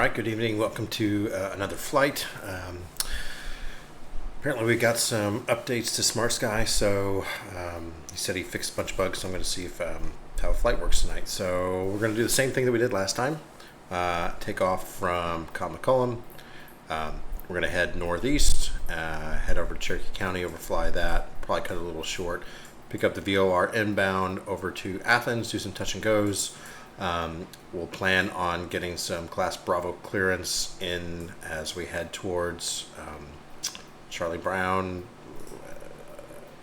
right, good evening. Welcome to another flight. Apparently we got some updates to SmartSky, so he said he fixed a bunch of bugs, so I'm going to see if how a flight works tonight. So we're going to do the same thing that we did last time. Take off from Cobb, McCollum. We're going to head northeast, head over to Cherokee County, overfly that, probably cut it a little short, pick up the VOR inbound over to Athens, do some touch and goes. We'll plan on getting some Class Bravo clearance in as we head towards Charlie Brown,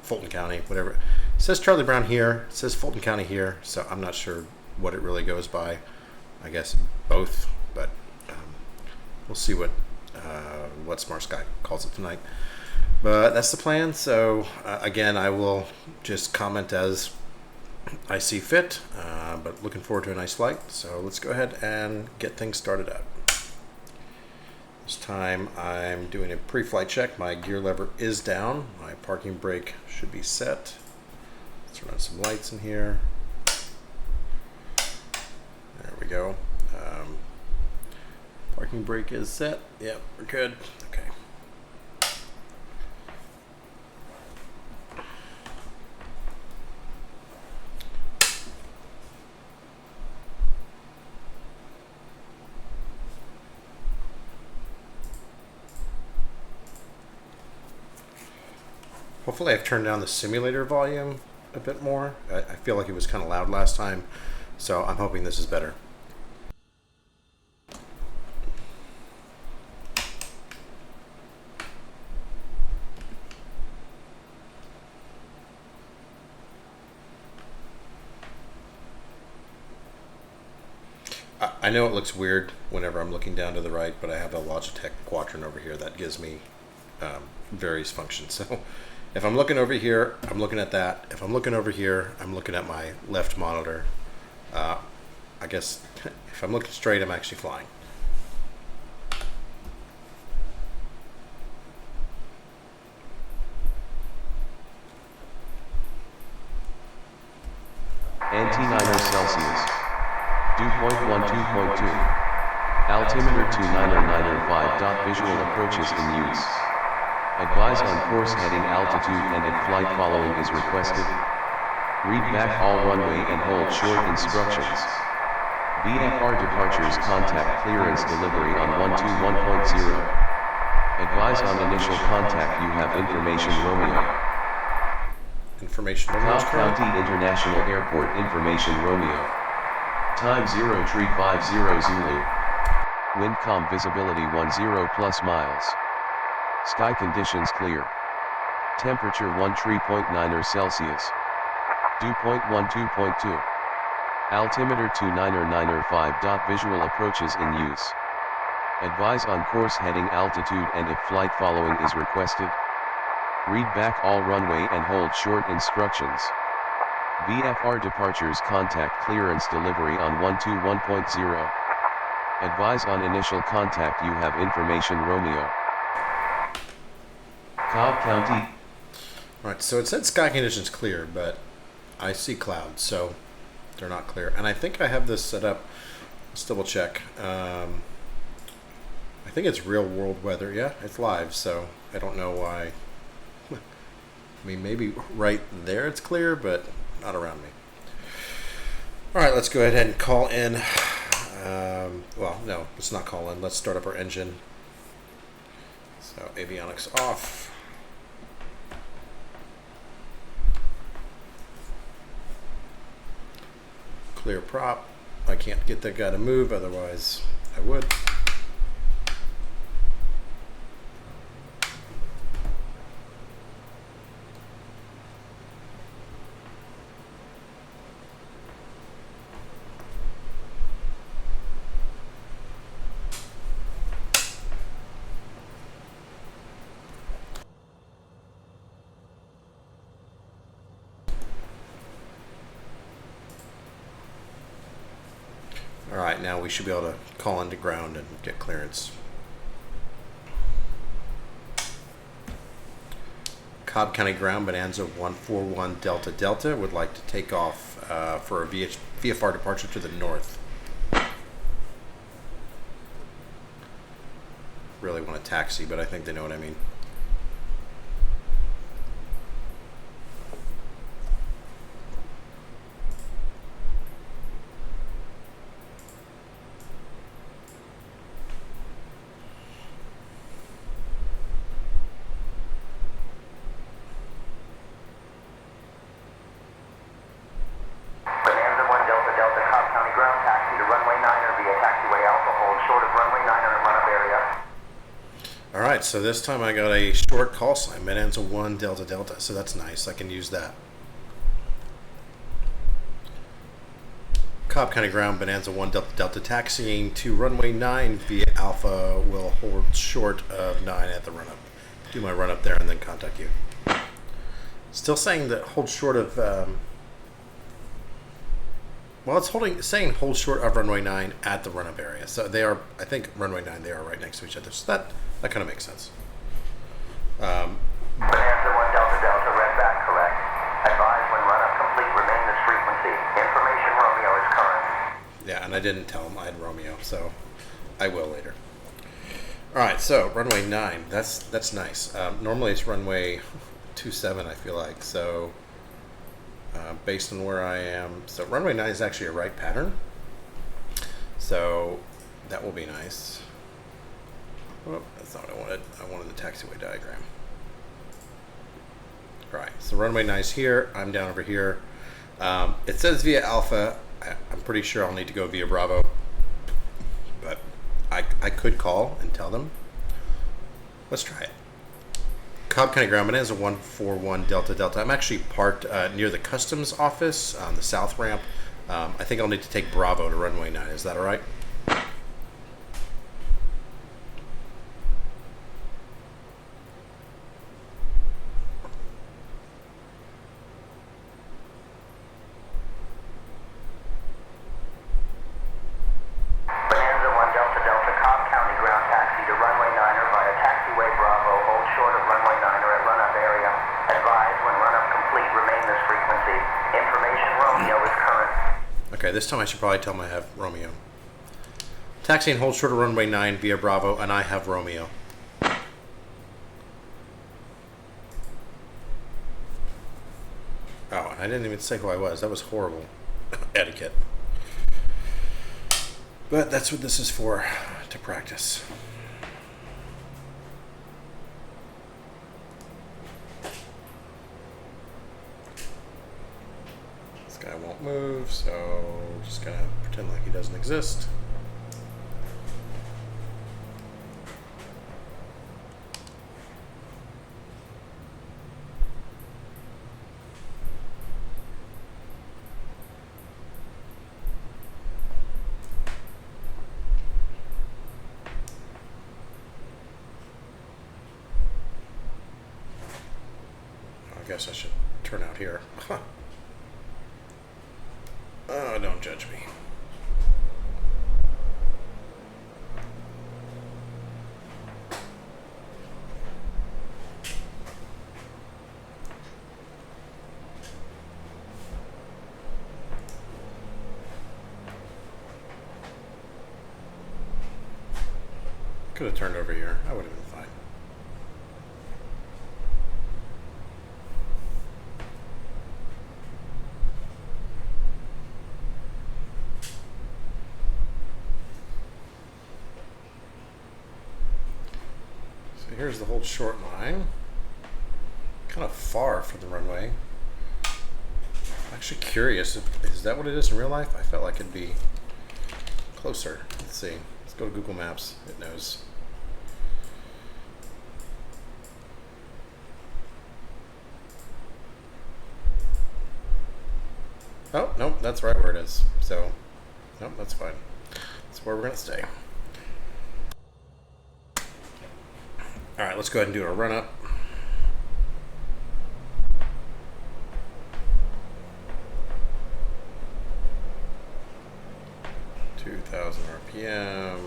Fulton County, whatever. It says Charlie Brown here, it says Fulton County here, so I'm not sure what it really goes by. I guess both, but we'll see what SmartSky calls it tonight. But that's the plan, so again, I will just comment as I see fit, but looking forward to a nice flight. So let's go ahead and get things started up. This time I'm doing a pre-flight check. My gear lever is down. My parking brake should be set. Let's run some lights in here. There we go. Parking brake is set. Yep, we're good. Okay. Hopefully I've turned down the simulator volume a bit more. I feel like it was kind of loud last time, so I'm hoping this is better. I know it looks weird whenever I'm looking down to the right, but I have a Logitech quadrant over here that gives me various functions. So if I'm looking over here, I'm looking at that. If I'm looking over here, I'm looking at my left monitor. I guess if I'm looking straight, I'm actually flying. Anti-9 Celsius. Dew point 12.2. Altimeter 29095. Visual approaches in use. Advise on course heading, altitude, and if flight following is requested. Read back all runway and hold short instructions. VFR departures, contact clearance delivery on 121.0. Advise on initial contact, you have information Romeo. Information Cobb County International Airport, information Romeo. Time 0350 Zulu. Windcom visibility 10 plus miles. Sky conditions clear. Temperature 13.9 Celsius. Dew point 12.2. Altimeter 29095. Visual approaches in use. Advise on course heading, altitude, and if flight following is requested. Read back all runway and hold short instructions. VFR departures, contact clearance delivery on 121.0. Advise on initial contact, you have information Romeo. Cobb County. Alright, so it said sky conditions clear, but I see clouds, so they're not clear. And I think I have this set up. Let's double check. I think it's real world weather. Yeah, it's live, so I don't know why. I mean, maybe right there it's clear, but not around me. Alright, let's go ahead and call in. Well, no, let's not call in. Let's start up our engine. So, avionics off. Clear prop. I can't get that guy to move, otherwise I would. Alright, now we should be able to call into ground and get clearance. Cobb County Ground, Bonanza 141 Delta Delta would like to take off for a VFR departure to the north. really want to taxi, but I think they know what I mean. Bonanza 1 Delta Delta Cobb County ground taxi to runway 9er via taxiway Alpha, hold short of runway 9er and run-up area. All right, so this time I got a short call sign, Bonanza 1 Delta Delta, so that's nice. I can use that. Cobb County ground, Bonanza 1 Delta Delta, taxiing to runway 9 via Alpha, will hold short of 9 at the run-up. Do my run-up there and then contact you. Still saying that hold short of, well, it's saying hold short of runway 9 at the run-up area. So they are, I think runway 9, they are right next to each other. So that kind of makes sense. Bonanza 1 Delta Delta, red back correct. Advise when run-up complete, remain this frequency. Information Romeo is current. Yeah, and I didn't tell him I had Romeo, so I will later. All right, so runway 9, that's nice. Normally it's runway 27, I feel like. So based on where I am, so runway 9 is actually a right pattern. So that will be nice. Oh, that's not what I wanted. I wanted the taxiway diagram. All right, so runway 9 is here. I'm down over here. It says via Alpha. I'm pretty sure I'll need to go via Bravo, but I could call and tell them. Let's try it. Cobb County ground, Bonanza 141 Delta Delta. I'm actually parked near the customs office on the south ramp. I think I'll need to take Bravo to runway 9. Is that all right? Bonanza 1 Delta Delta, Cobb County ground taxi to runway 9er via taxiway Bravo, hold short of runway 9er at run-up area. Advise when run-up complete, remain this frequency. Information Romeo is current. Okay, this time I should probably tell them I have Romeo. Taxi and hold short of runway 9 via Bravo, and I have Romeo. Oh, and I didn't even say who I was. That was horrible etiquette. But that's what this is for, to practice. This guy won't move, so just gonna pretend like he doesn't exist. I guess I should turn out here. Oh, don't judge me. Could have turned over here. I would have been fine. Here's the whole short line. Kind of far from the runway. I'm actually curious, is that what it is in real life? I felt like it'd be closer. Let's see. Let's go to Google Maps. It knows. Oh, nope, that's right where it is. So, nope, that's fine. That's where we're going to stay. All right, let's go ahead and do a run up. RPM.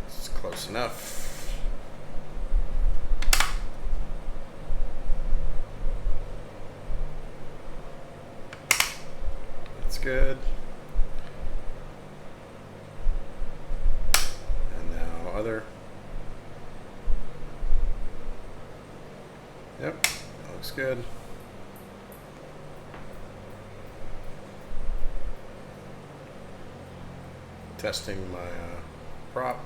It's close enough. That's good. weather. Yep, that looks good. Testing my prop.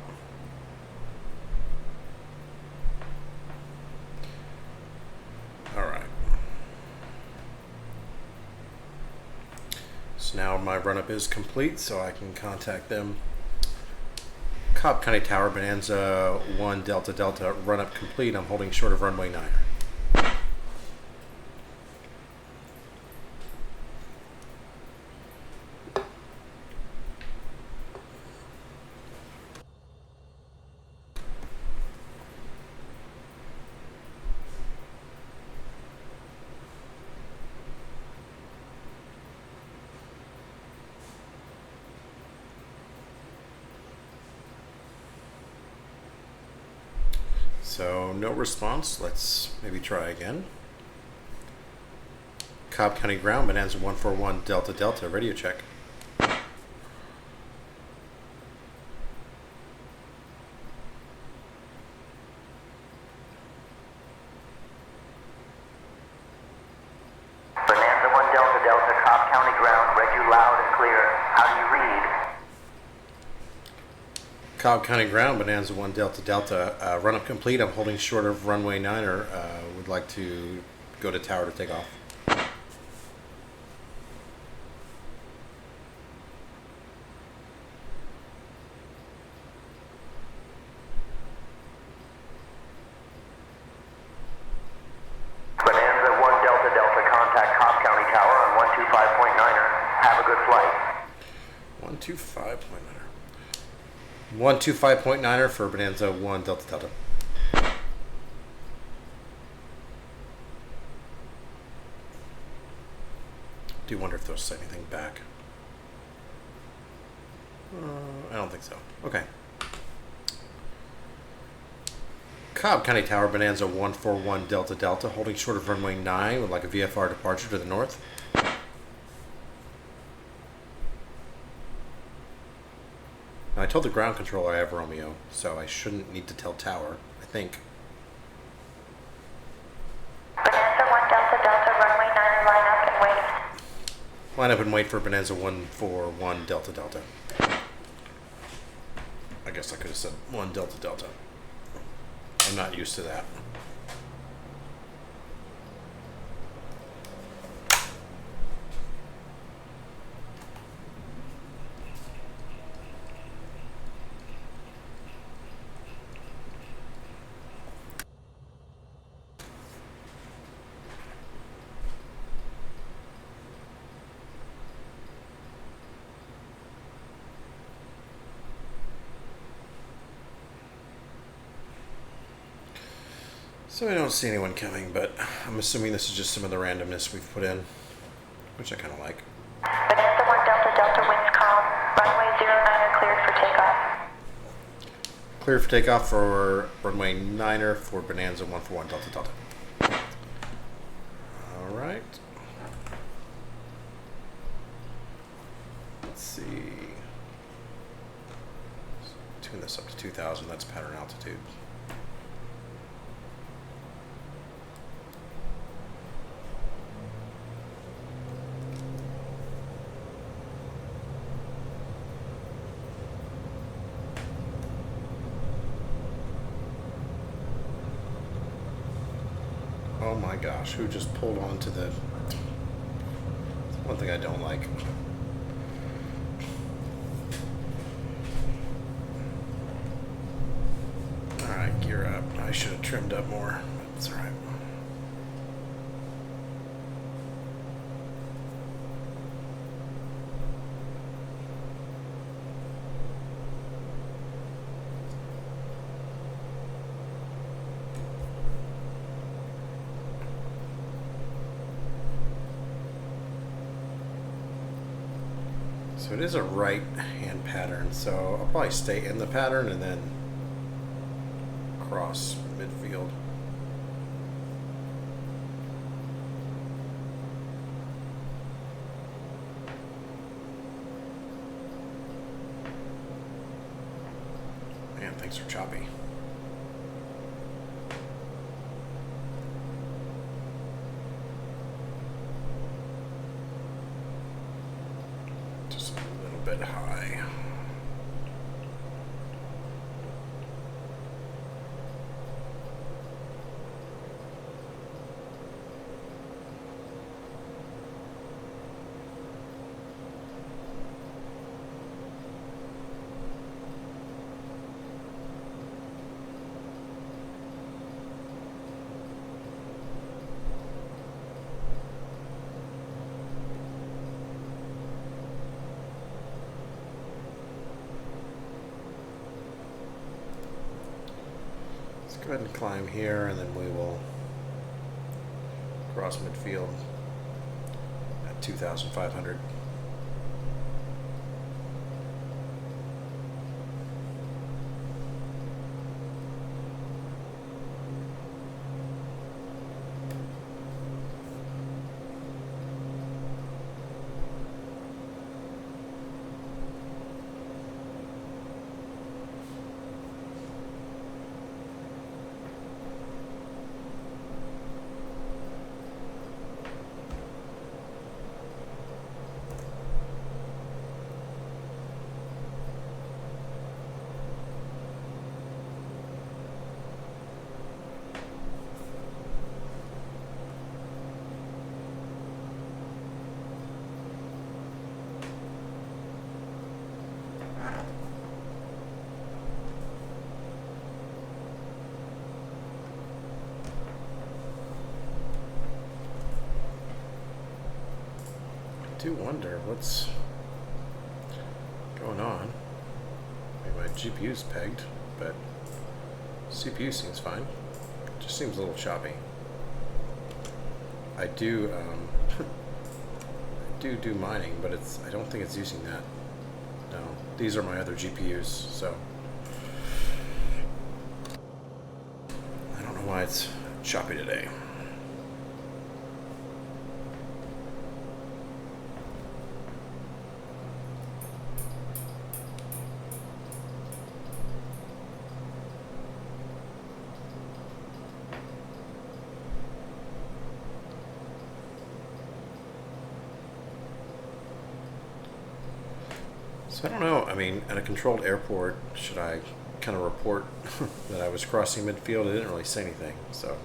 All right. So now my run-up is complete, so I can contact them. Cobb County Tower, Bonanza 1 Delta Delta, run-up complete. I'm holding short of runway 9. So no response. Let's maybe try again. Cobb County ground, Bonanza 141 Delta Delta, radio check. Bonanza 1 Delta Delta, Cobb County ground, read you loud and clear. How do you read? Cobb County ground, Bonanza 1 Delta Delta, run up complete. I'm holding short of runway 9, or would like to go to tower to take off. Bonanza 1 Delta Delta, contact Cobb County Tower on 125.9er. Have a good flight. 125.9er. 125.9er for Bonanza 1 Delta Delta. Do wonder if they'll say anything back. I don't think so. Okay. Cobb County Tower, Bonanza 141 Delta Delta, holding short of runway 9 with like a VFR departure to the north. Now, I told the ground controller I have Romeo, so I shouldn't need to tell tower, I think. Bonanza 1 Delta Delta, runway 9, line up and wait. Line up and wait for Bonanza 141 Delta Delta. I guess I could have said 1 Delta Delta. I'm not used to that. So I don't see anyone coming, but I'm assuming this is just some of the randomness we've put in, which I kind of like. Bonanza 1 Delta Delta, winds calm. Runway 09er cleared for takeoff. Clear for takeoff for runway 9er for Bonanza 141 Delta Delta. All right. Let's see. Tune this up to 2,000. That's pattern altitude. Oh my gosh, who just pulled onto the... One thing I don't like. Alright, gear up. I should have trimmed up more. That's alright. So it is a right hand pattern, so I'll probably stay in the pattern and then cross midfield. Man, Things are choppy. Just a little bit high. Go ahead and climb here, and then we will cross midfield at 2,500. I do wonder what's going on. Maybe my GPU's pegged, but CPU seems fine. It just seems a little choppy. I do I do mining, but I don't think it's using that. No, these are my other GPUs, so I don't know why it's choppy today. So I don't know, I mean, at a controlled airport, should I kind of report that I was crossing midfield? It didn't really say anything, so.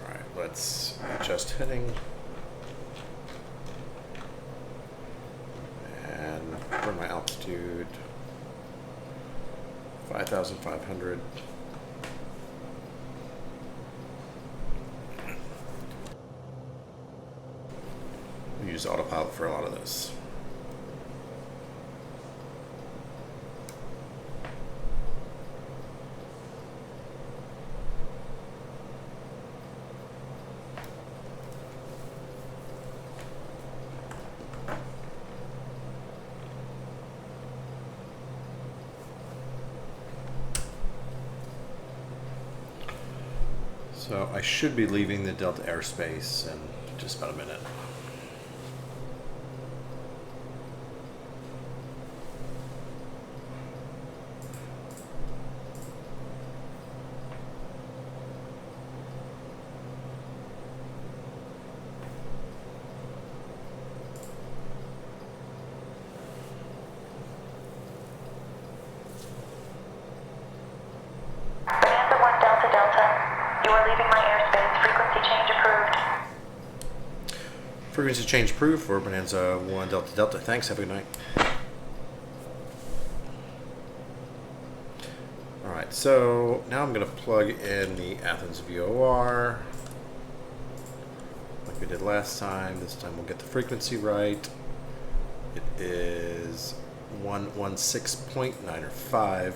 Alright, let's adjust heading. And bring my altitude 5,500. Use autopilot for a lot of this. So I should be leaving the Delta airspace in just about a minute. Frequency change approved for Bonanza 1 Delta Delta. Thanks. Have a good night. Alright, so now I'm going to plug in the Athens VOR like we did last time. This time we'll get the frequency right. It is 116.905.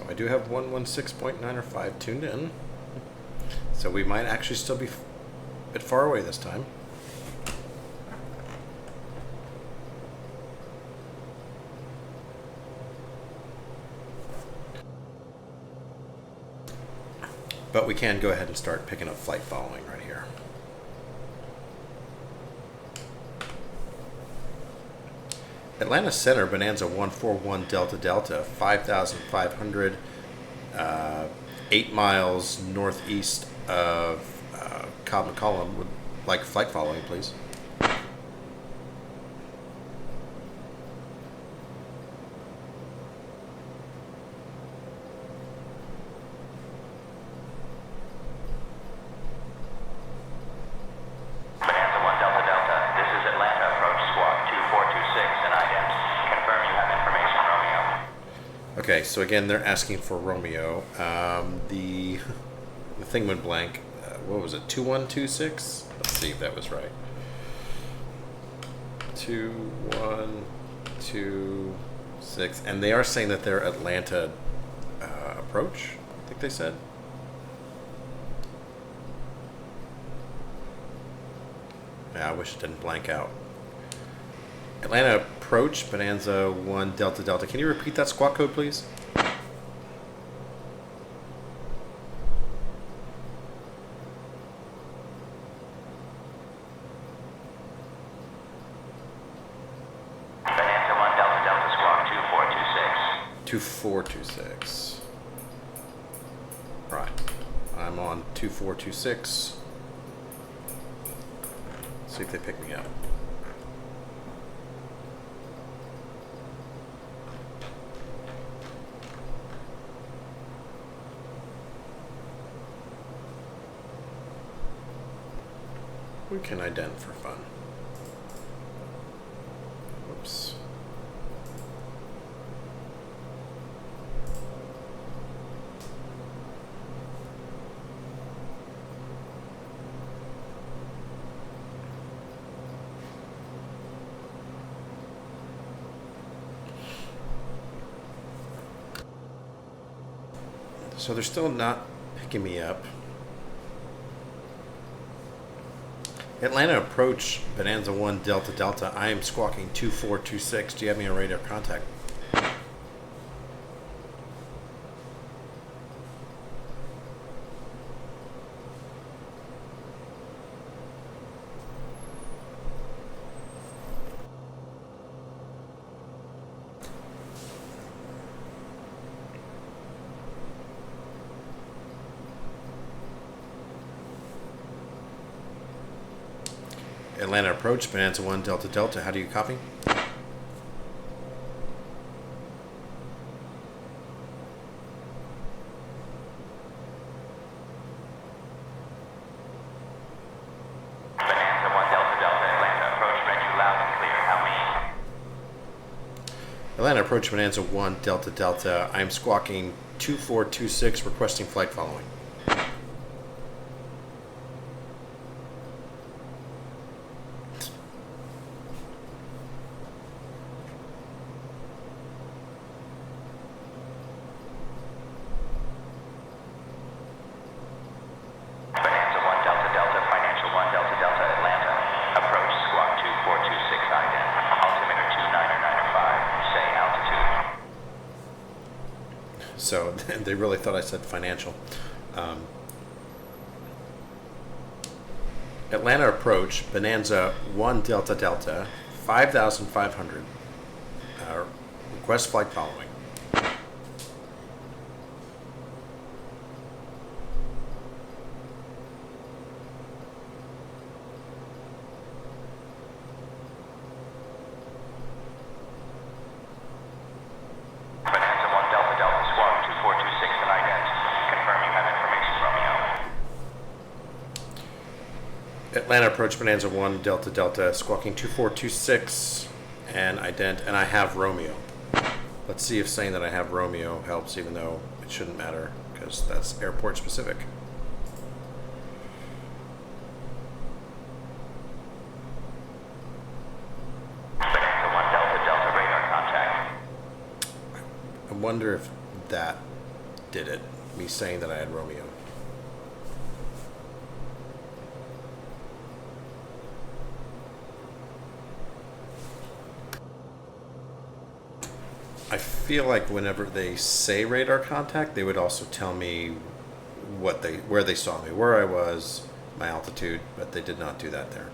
I do have 116.905 tuned in. So we might actually still be a bit far away this time. But we can go ahead and start picking up flight following right here. Atlanta Center, Bonanza 141 Delta Delta, 5,500, 8 miles northeast of Cobb, McCollum. Would like flight following, please. Bonanza 1 Delta Delta, this is Atlanta, approach squawk 2426 and ident. Confirm you have information, Romeo. Okay, so again, they're asking for Romeo. The thing went blank. What was it? 2126? Let's see if that was right. 2126, and they are saying that they're Atlanta approach. I think they said. Yeah, I wish it didn't blank out. Atlanta approach, Bonanza 1 Delta Delta. Can you repeat that squawk code, please? Bonanza 1 Delta Delta squawk 2426. 2426. Right. I'm on 2426. See if they pick me up. We can ident for fun. Whoops. So they're still not picking me up. Atlanta approach, Bonanza 1 Delta Delta. I am squawking 2426. Do you have me on radar contact? Atlanta approach, Bonanza 1 Delta Delta. How do you copy? Bonanza 1 Delta Delta, Atlanta approach, read you loud and clear. How me? Atlanta approach, Bonanza 1 Delta Delta. I am squawking 2426, requesting flight following. Bonanza 1 Delta Delta, Financial 1 Delta Delta, Atlanta. Approach squawk 2426 ident. Altimeter 29905. Say altitude. So they really thought I said financial. Atlanta approach, Bonanza 1 Delta Delta, 5,500. Request flight following. Bonanza 1 Delta Delta, squawk 2426 and ident. Confirm you have information, Romeo. Atlanta approach, Bonanza 1 Delta Delta, squawking 2426 and ident, and I have Romeo. Let's see if saying that I have Romeo helps, even though it shouldn't matter because that's airport specific. Bonanza 1 Delta Delta, radar contact. I wonder if that did it. Me saying that I had Romeo. I feel like whenever they say radar contact, they would also tell me where they saw me, where I was, my altitude, but they did not do that there.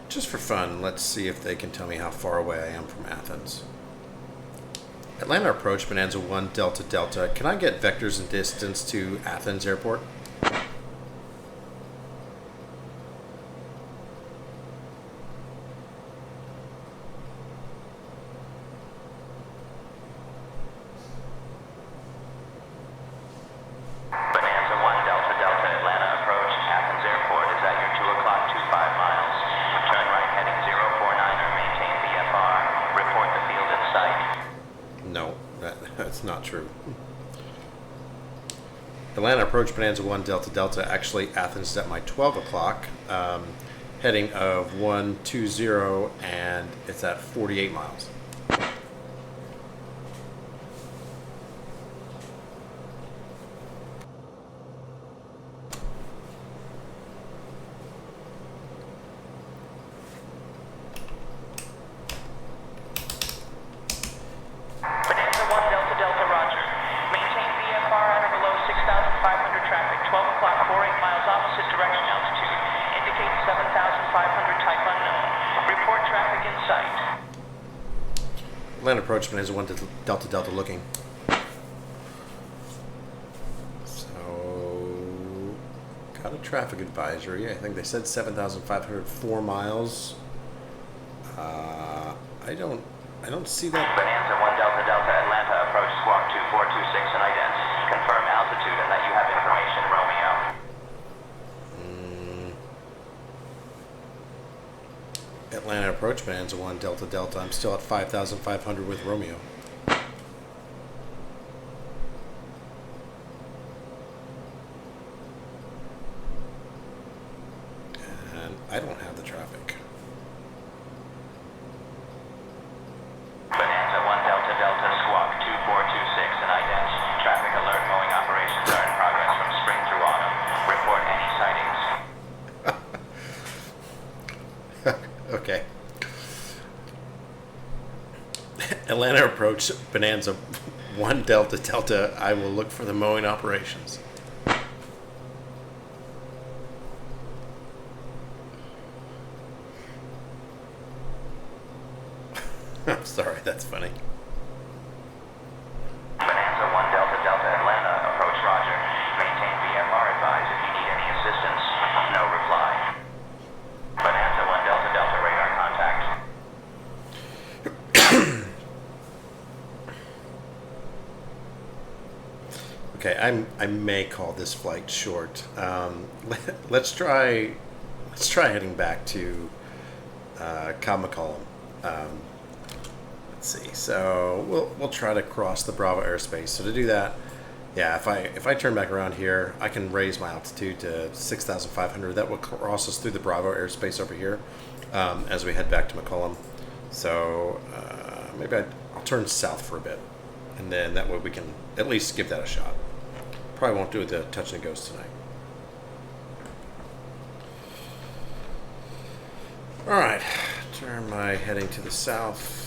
Just for fun, let's see if they can tell me how far away I am from Athens. Atlanta approach, Bonanza 1, Delta Delta. Can I get vectors and distance to Athens Airport? Bonanza 1, Delta Delta, Atlanta approach, Athens Airport is at your 2 o'clock 25 miles. Turn right heading 049er, maintain VFR. Report the field in sight. No, that's not true. Atlanta approach, Bonanza 1, Delta Delta. Actually, Athens is at my 12 o'clock. Heading of 120, and it's at 48 miles. Bonanza 1, Delta Delta, roger. Maintain VFR at or below 6,500 traffic, 12 o'clock, 48 miles opposite direction altitude. Indicate 7,500 type unknown. Report traffic in sight. Atlanta approach, Bonanza 1, Delta Delta looking. So, got a traffic advisory. I think they said 7,504 miles. I don't see that. Bonanza 1, Delta Delta, Atlanta approach, squawk 2426 and idents. Confirm altitude and that you have information, Romeo. Atlanta approach, Bonanza 1, Delta Delta. I'm still at 5,500 with Romeo. And I don't have the traffic. Bonanza 1, Delta Delta, squawk 2426 and idents. Traffic alert, mowing operations are in progress from spring through autumn. Report any sightings. Okay. Atlanta approach, Bonanza 1, Delta Delta. I will look for the mowing operations. I'm sorry, that's funny. Bonanza 1, Delta Delta, Atlanta approach, roger. Maintain VFR, advise if you need any assistance. No reply. Bonanza 1, Delta Delta, radar contact. Okay, I may call this flight short. Let's try heading back to Cobb McCollum. Let's see. So we'll try to cross the Bravo airspace. So to do that, yeah, if I turn back around here, I can raise my altitude to 6,500. That will cross us through the Bravo airspace over here as we head back to McCollum. So maybe I'll turn south for a bit, and then that way we can at least give that a shot. Probably won't do the touch and goes tonight. All right, turn my heading to the south.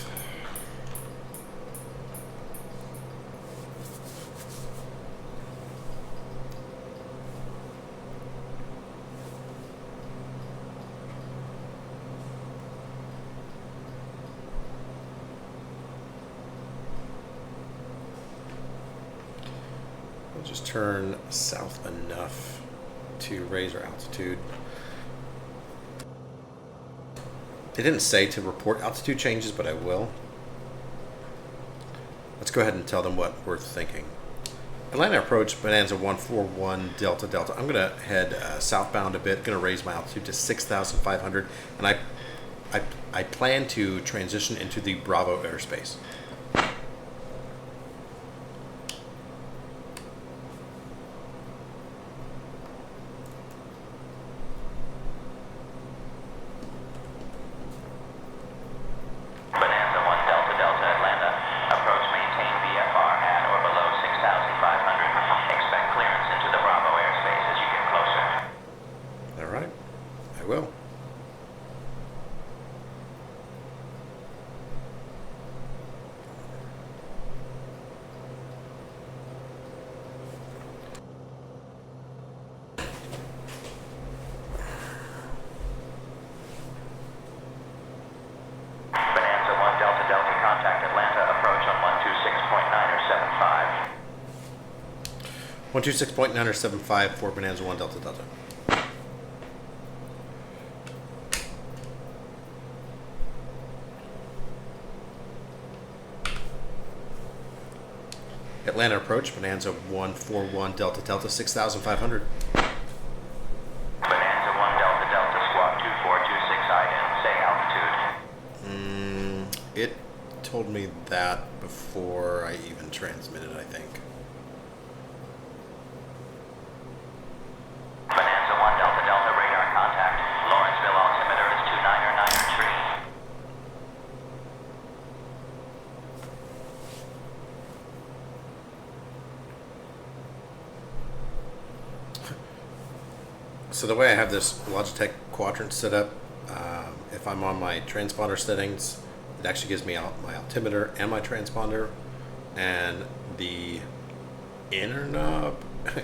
We'll just turn south enough to raise our altitude. They didn't say to report altitude changes, but I will. Let's go ahead and tell them what we're thinking. Atlanta approach, Bonanza 141, Delta Delta. I'm going to head southbound a bit. Going to raise my altitude to 6,500, and I plan to transition into the Bravo airspace. 126.975 for Bonanza 1 Delta Delta. Atlanta approach, Bonanza 141 Delta Delta, 6,500. Bonanza 1 Delta Delta, squawk 2426 IDEN, say altitude. It told me that before I even transmitted, I think. Bonanza 1 Delta Delta, radar contact. Lawrenceville altimeter is 29er tree. So the way I have this Logitech quadrant set up, if I'm on my transponder settings, it actually gives me my altimeter and my transponder, and the inner knob,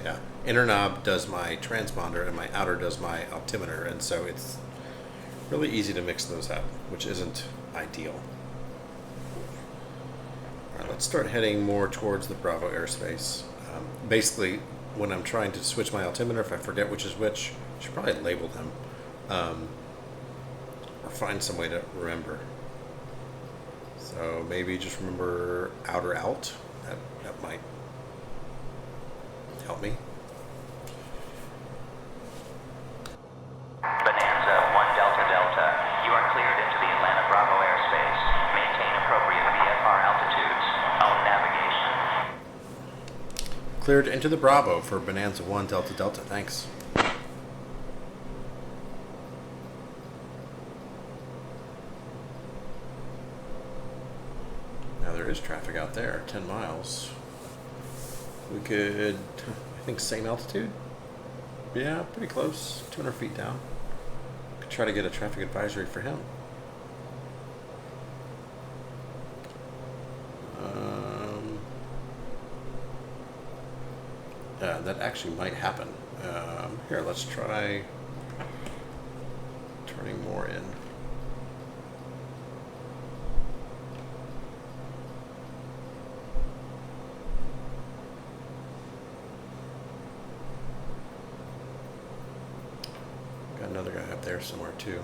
yeah, inner knob does my transponder and my outer does my altimeter, and so it's really easy to mix those up, which isn't ideal. All right, let's start heading more towards the Bravo airspace. Basically, when I'm trying to switch my altimeter, if I forget which is which, I should probably label them, or find some way to remember. So maybe just remember outer out. That might help me. Bonanza 1 Delta Delta, you are cleared into the Atlanta Bravo airspace. Maintain appropriate VFR altitudes. Own navigation. Cleared into the Bravo for Bonanza 1 Delta Delta. Thanks. Now there is traffic out there, 10 miles. We could, I think, same altitude? Yeah, pretty close, 200 feet down. Could try to get a traffic advisory for him. That actually might happen. Here, let's try turning more in. Got another guy up there somewhere too.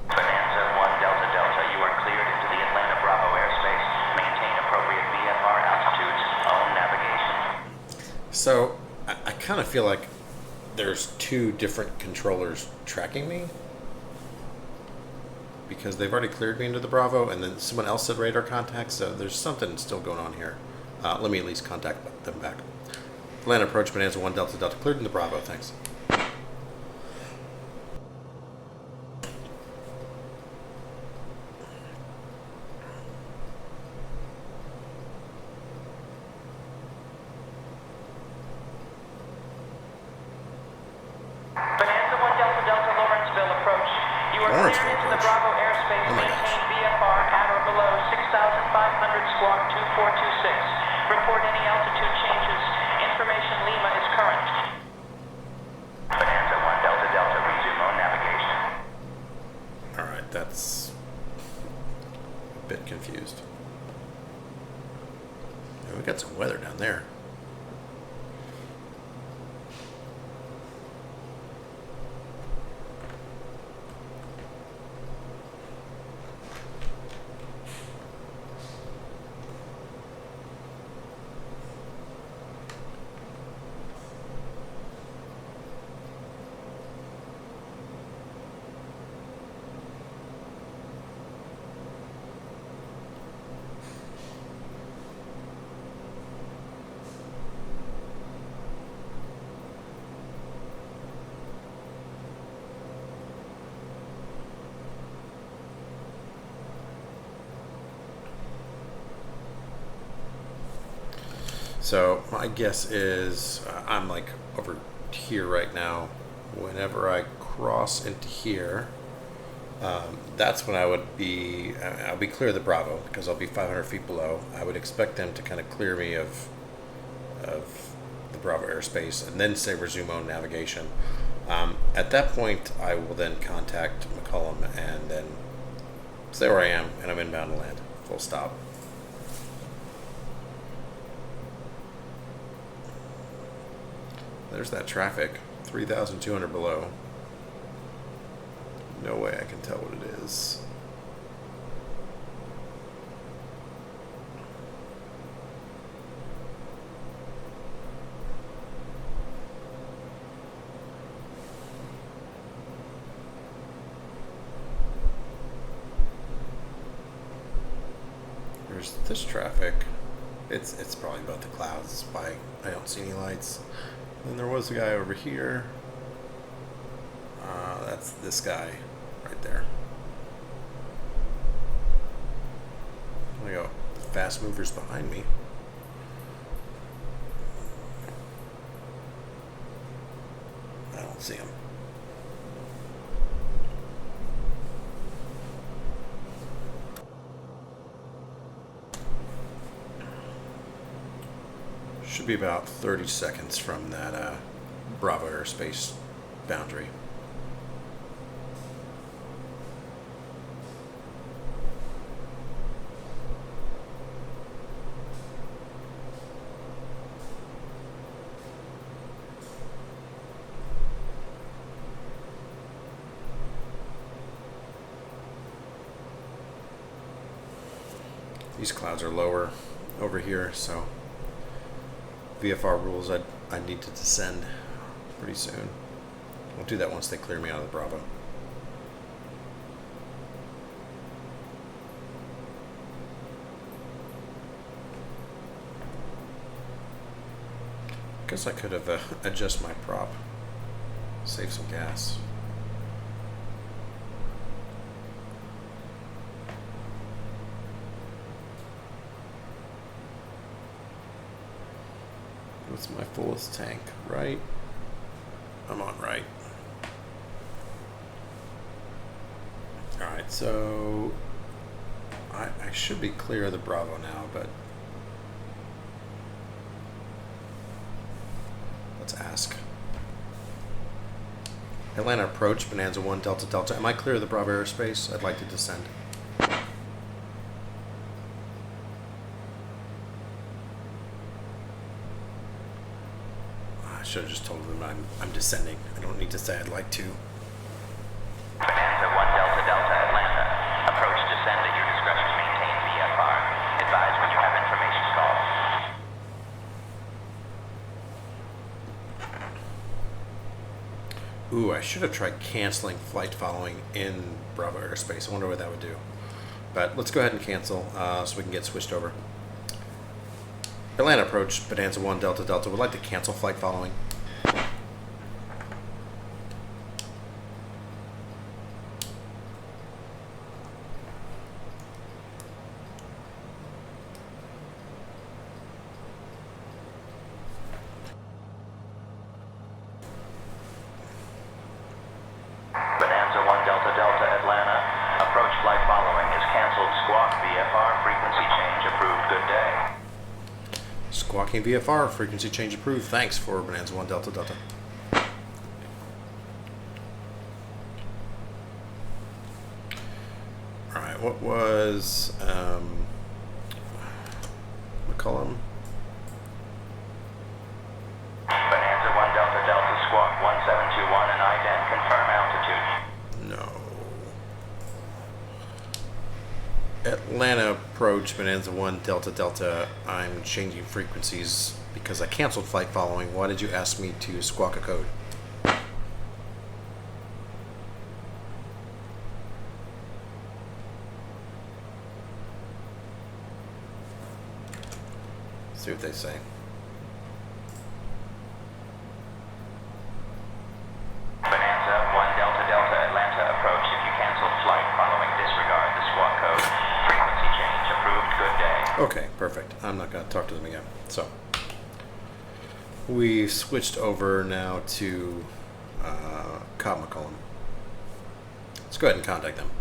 Bonanza 1 Delta Delta, you are cleared into the Atlanta Bravo airspace. Maintain appropriate VFR altitudes. Own navigation. So I kind of feel like there's two different controllers tracking me, because they've already cleared me into the Bravo, and then someone else said radar contact, so there's something still going on here. Let me at least contact them back. Atlanta approach, Bonanza 1 Delta Delta, cleared in the Bravo, thanks. Bonanza 1 Delta Delta, Lawrenceville approach. You are cleared Lawrenceville into the approach. Bravo airspace. Oh my Maintain gosh. VFR at or below 6,500 squawk 2426. Report any altitude changes. Information Lima is current. Bonanza 1 Delta Delta, resume on navigation. Alright, that's a bit confused. Yeah, we got some weather down there. So my guess is I'm like over here right now. Whenever I cross into here, that's when I'll be clear of the Bravo, because I'll be 500 feet below. I would expect them to kind of clear me of the Bravo airspace and then say resume on navigation. At that point, I will then contact McCollum and then say where I am, and I'm inbound to land. Full stop. There's that traffic. 3,200 below. No way I can tell what it is. There's this traffic. It's probably about the clouds. Why I don't see any lights. Then there was a guy over here. That's this guy right there. There we go. Fast movers behind me. I don't see him. Should be about 30 seconds from that Bravo airspace boundary. These clouds are lower over here, so VFR rules I need to descend pretty soon. I'll do that once they clear me out of the Bravo. Guess I could have adjusted my prop, save some gas. What's my fullest tank? Right? I'm on right. Alright, so I should be clear of the Bravo now, but let's ask. Atlanta approach, Bonanza 1, Delta Delta. Am I clear of the Bravo airspace? I'd like to descend. I should have just told them I'm descending. I don't need to say I'd like to. Bonanza 1 Delta Delta Atlanta. Approach descend at your discretion. Maintain VFR. Advise when you have information call. Ooh, I should have tried canceling flight following in Bravo airspace. I wonder what that would do. But let's go ahead and cancel so we can get switched over. Atlanta approach, Bonanza 1 Delta Delta. Would like to cancel flight following. Bonanza 1 Delta Delta Atlanta. Approach flight following is canceled. Squawk VFR. Frequency change approved. Good day. Squawking VFR, frequency change approved. Thanks for Bonanza 1 Delta Delta. Alright, what was McCollum? Bonanza 1 Delta Delta Squawk 1721 and ident. Confirm altitude. No. Atlanta approach, Bonanza 1 Delta Delta. I'm changing frequencies because I canceled flight following. Why did you ask me to squawk a code? See what they say. Bonanza 1 Delta Delta Atlanta approach. If you cancel flight following, disregard the squawk code. Frequency change approved. Good day. Okay, perfect. I'm not going to talk to them again. So we've switched over now to Cobb McCollum. Let's go ahead and contact them.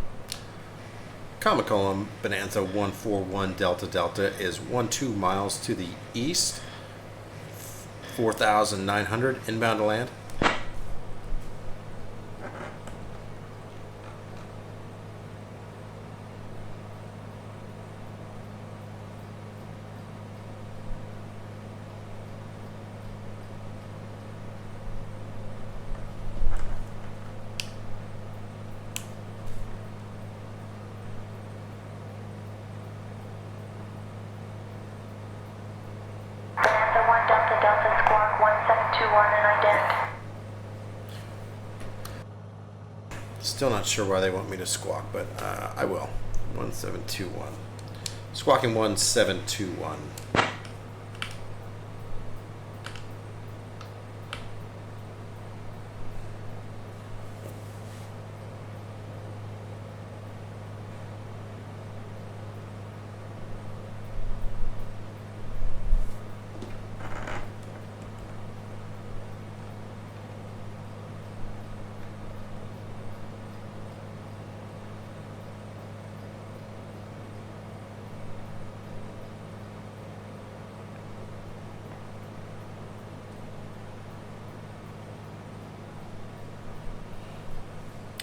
Cobb McCollum, Bonanza 141 Delta Delta is 12 miles to the east, 4,900 inbound to land. 1 and ident. Still not sure why they want me to squawk, but I will. 1721. Squawking 1721.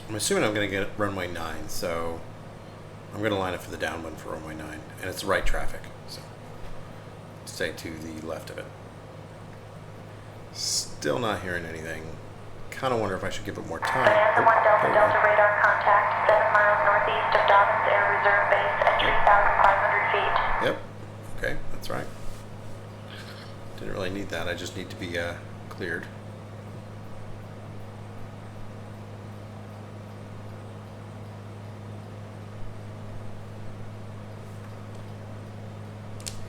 I'm assuming I'm going to get runway 9, so I'm going to line up for the downwind for runway 9, and it's right traffic, so stay to the left of it. Still not hearing anything. Kind of wonder if I should give it more time. Bonanza 1 Delta Delta radar contact 7 miles northeast of Dobbins Air Reserve Base at 3,500 feet. Yep. Okay, that's right. Didn't really need that. I just need to be cleared.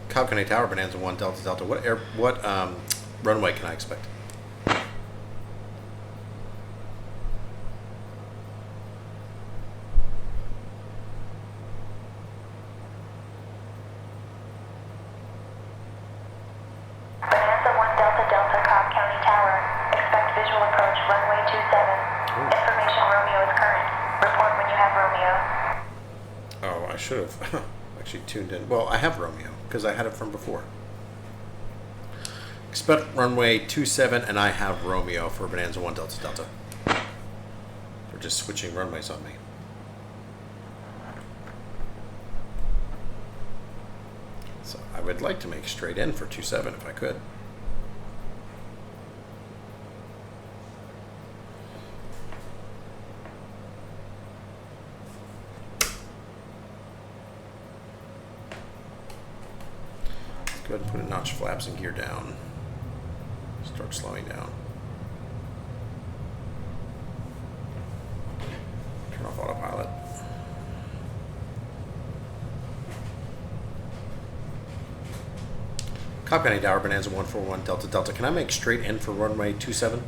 Cobb County Tower, Bonanza 1 Delta Delta. What runway can I expect? Bonanza 1 Delta Delta Cobb County Tower. Expect visual approach runway 27. Information Romeo is current. Report when you have Romeo. Oh, I should have actually tuned in. Well, I have Romeo because I had it from before. Expect runway 27, and I have Romeo for Bonanza 1 Delta Delta. They're just switching runways on me. So I would like to make straight in for 27 if I could. Let's go ahead and put a notch flaps and gear down. Start slowing down. Turn off autopilot. Cobb County Tower, Bonanza 141 Delta Delta. Can I make straight in for runway 27?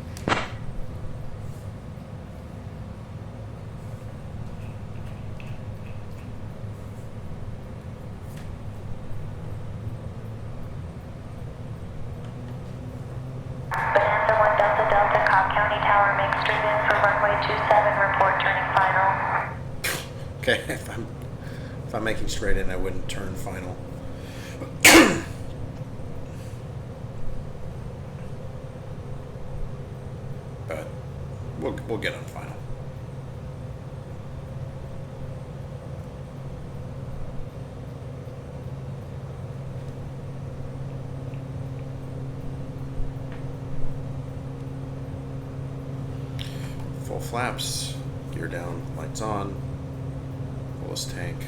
Bonanza 1 Delta Delta Cobb County Tower. Make straight in for runway 27. Report turning final. Okay, if I'm making straight in, I wouldn't turn final. But we'll get on final. Full flaps, gear down, lights on, fullest tank,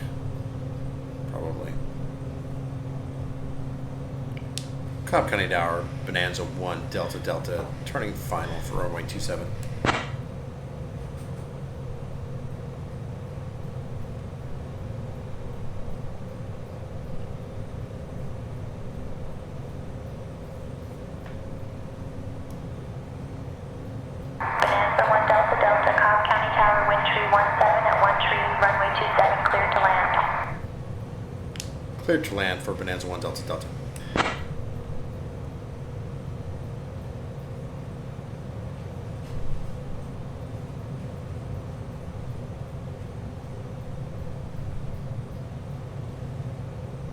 probably. Cobb County Tower, Bonanza 1 Delta Delta, turning final for runway 27. Bonanza 1 Delta Delta Cobb County Tower. Wind tree 17 at 1 tree. Runway 27 cleared to land. Cleared to land for Bonanza 1 Delta Delta.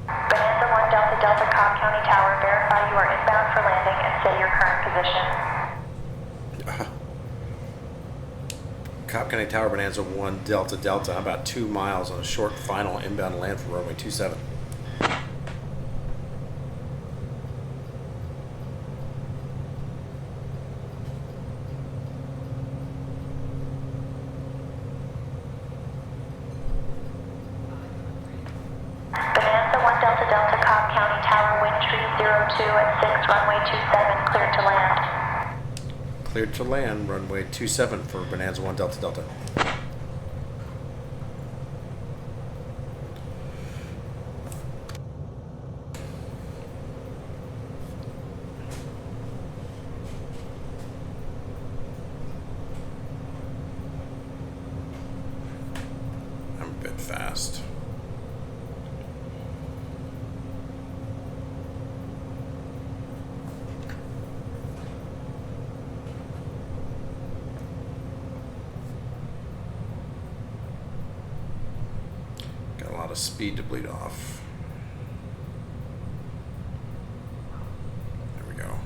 Bonanza 1 Delta Delta Cobb County Tower. Verify you are inbound for landing and say your current position. Cobb County Tower, Bonanza 1 Delta Delta. I'm about 2 miles on a short final inbound land for runway 27. Bonanza 1 Delta Delta Cobb County Tower. Wind tree 02 at 6. Runway 27 cleared to land. cleared to land, runway 27 for Bonanza 1 Delta Delta. I'm a bit fast. Got a lot of speed to bleed off. There we go.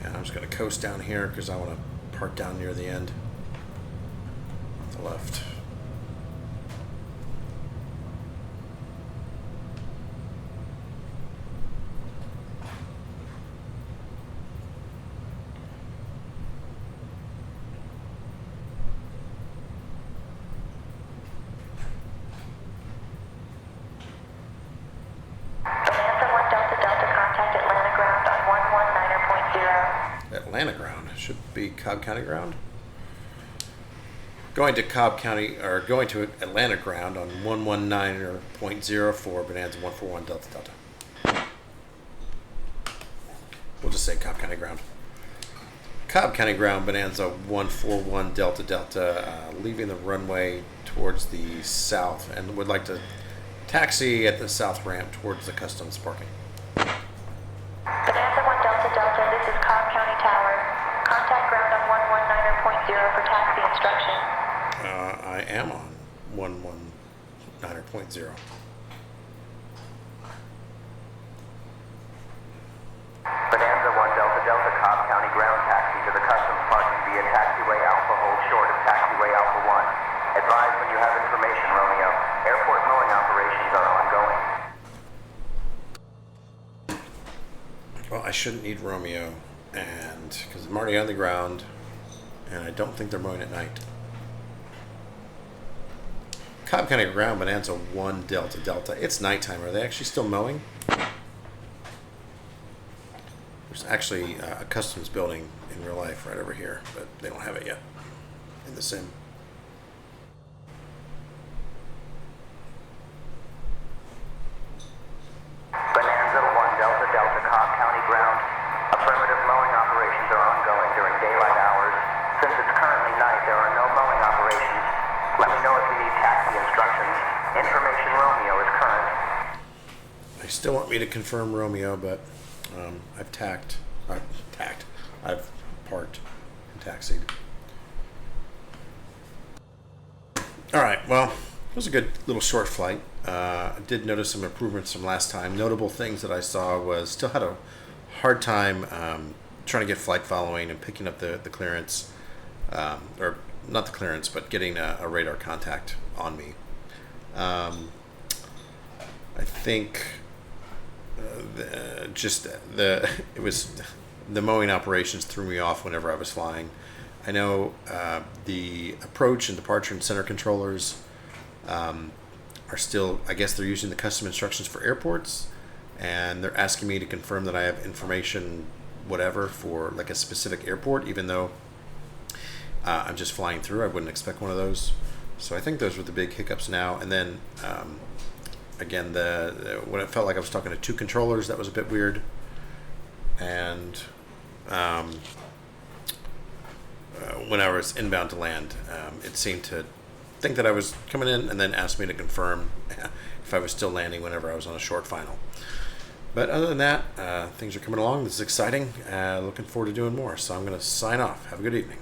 And I'm just going to coast down here because I want to park down near the end. On the left. Bonanza 1 Delta Delta, contact Atlanta ground on 119er.0. Atlanta ground. Should be Cobb County ground. Going to Cobb County, or going to Atlanta ground on 119.0 for Bonanza 141 Delta Delta. We'll just say Cobb County ground. Cobb County ground, Bonanza 141 Delta Delta, leaving the runway towards the south, and would like to taxi at the south ramp towards the customs parking. Bonanza 1 Delta Delta, this is Cobb County Tower. Contact ground on 119er.0 for taxi instruction. I am on 119.0. Bonanza 1 Delta Delta, Cobb County ground taxi to the customs parking via taxiway Alpha, hold short of taxiway Alpha 1. Advise when you have information, Romeo. Airport mowing operations are ongoing. Well, I shouldn't need Romeo, and because I'm already on the ground, and I don't think they're mowing at night. Cobb County ground, Bonanza 1 Delta Delta. It's nighttime. Are they actually still mowing? There's actually a customs building in real life right over here, but they don't have it yet in the sim. Bonanza 1 Delta Delta, Cobb County ground. Affirmative mowing operations are ongoing during daylight hours. Since it's currently night, there are no mowing operations. Let me know if you need taxi instructions. Information Romeo is current. They still want me to confirm Romeo, but I've I've parked and taxied. All right, well, it was a good little short flight. I did notice some improvements from last time. Notable things that I saw was still had a hard time trying to get flight following and picking up the clearance, or not the clearance, but getting a radar contact on me. I think it was the mowing operations threw me off whenever I was flying. I know the approach and departure and center controllers are still, I guess they're using the custom instructions for airports, and they're asking me to confirm that I have information, whatever, for like a specific airport, even though I'm just flying through. I wouldn't expect one of those. So I think those were the big hiccups now. And then again, when it felt like I was talking to two controllers, that was a bit weird. And when I was inbound to land, it seemed to think that I was coming in and then asked me to confirm if I was still landing whenever I was on a short final. But other than that, things are coming along. This is exciting. Looking forward to doing more. So I'm going to sign off. Have a good evening.